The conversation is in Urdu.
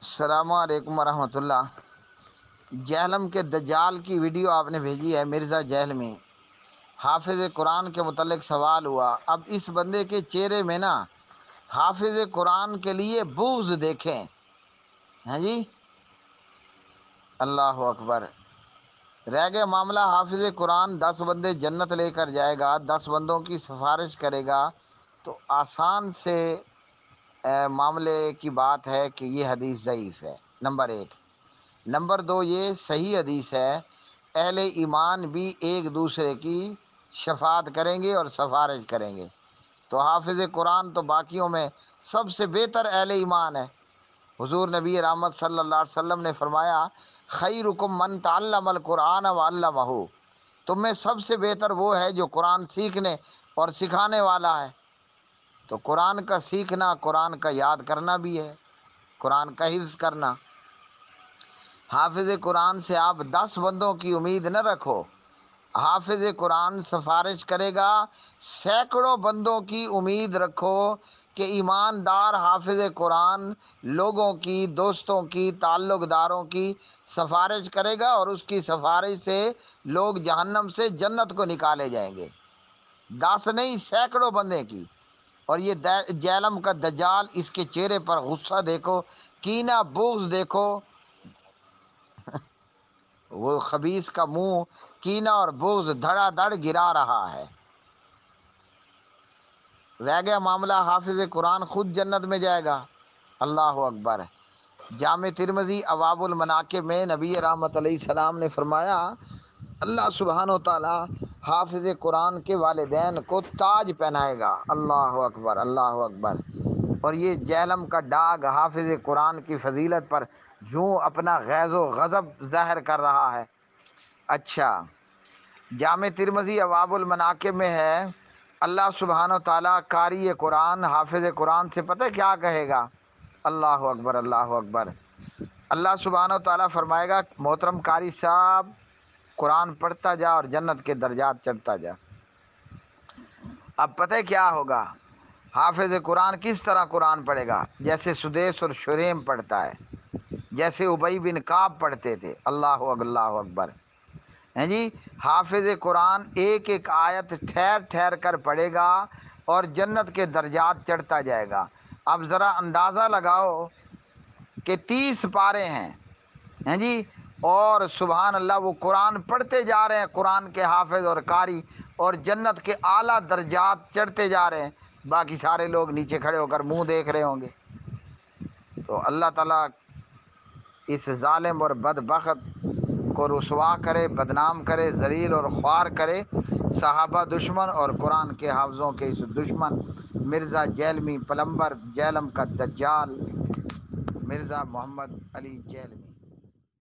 السلام علیکم ورحمۃ اللہ۔ جہلم کے دجال کی ویڈیو آپ نے بھیجی ہے مرزا جہلمی۔ حافظ قرآن کے متعلق سوال ہوا۔ اب اس بندے کے چہرے میں نا حافظ قرآن کے لیے بغض دیکھیں ہیں جی۔ اللہ اکبر۔ رہ گیا معاملہ حافظ قرآن 10 بندے جنت لے کر جائے گا، 10 بندوں کی سفارش کرے گا، تو آسان سے معاملے کی بات ہے کہ یہ حدیث ضعیف ہے، نمبر 1۔ نمبر 2، یہ صحیح حدیث ہے، اہل ایمان بھی ایک دوسرے کی شفاعت کریں گے اور سفارش کریں گے، تو حافظ قرآن تو باقیوں میں سب سے بہتر اہل ایمان ہے۔ حضور نبی رحمت صلی اللہ علیہ وسلم نے فرمایا، خیرکم من تعلم القرآن وعلمہ، تم میں سب سے بہتر وہ ہے جو قرآن سیکھنے اور سکھانے والا ہے۔ تو قرآن کا سیکھنا قرآن کا یاد کرنا بھی ہے، قرآن کا حفظ کرنا۔ حافظ قرآن سے آپ 10 بندوں کی امید نہ رکھو، حافظ قرآن سفارش کرے گا، سینکڑوں بندوں کی امید رکھو کہ ایماندار حافظ قرآن لوگوں کی، دوستوں کی، تعلق داروں کی سفارش کرے گا، اور اس کی سفارش سے لوگ جہنم سے جنت کو نکالے جائیں گے۔ 10 نہیں، سینکڑوں بندے کی۔ اور یہ جہلم کا دجال، اس کے چہرے پر غصہ دیکھو، کینہ بغض دیکھو، وہ خبیث کا منہ کینہ اور بغض دھڑا دھڑ گرا رہا ہے۔ رہ گیا معاملہ حافظ قرآن خود جنت میں جائے گا۔ اللہ اکبر۔ جامع ترمذی ابواب المناقب میں نبی رحمت علیہ السلام نے فرمایا، اللہ سبحانہ و تعالی حافظ قرآن کے والدین کو تاج پہنائے گا۔ اللہ اکبر، اللہ اکبر۔ اور یہ جہلم کا ڈاگ حافظ قرآن کی فضیلت پر یوں اپنا غیظ و غضب ظاہر کر رہا ہے۔ اچھا، جامع ترمذی ابواب المناقب میں ہے، اللہ سبحانہ و تعالیٰ قاری قرآن حافظ قرآن سے پتہ کیا کہے گا؟ اللہ اکبر، اللہ اکبر۔ اللہ سبحانہ و تعالیٰ فرمائے گا، محترم قاری صاحب قرآن پڑھتا جا اور جنت کے درجات چڑھتا جا۔ اب پتہ کیا ہوگا؟ حافظ قرآن کس طرح قرآن پڑھے گا؟ جیسے سدیس اور شریم پڑھتا ہے، جیسے ابی بن کعب پڑھتے تھے۔ اللہ اکبر ہیں جی۔ حافظ قرآن ایک ایک آیت ٹھہر ٹھہر کر پڑھے گا اور جنت کے درجات چڑھتا جائے گا۔ اب ذرا اندازہ لگاؤ کہ 30 پارے ہیں جی، اور سبحان اللہ وہ قرآن پڑھتے جا رہے ہیں، قرآن کے حافظ اور قاری، اور جنت کے اعلیٰ درجات چڑھتے جا رہے ہیں، باقی سارے لوگ نیچے کھڑے ہو کر منہ دیکھ رہے ہوں گے۔ تو اللہ تعالیٰ اس ظالم اور بدبخت کو رسوا کرے، بدنام کرے، ذلیل اور خوار کرے، صحابہ دشمن اور قرآن کے حافظوں کے اس دشمن مرزا جہلمی پلمبر، جہلم کا دجال، مرزا محمد علی جہلمی۔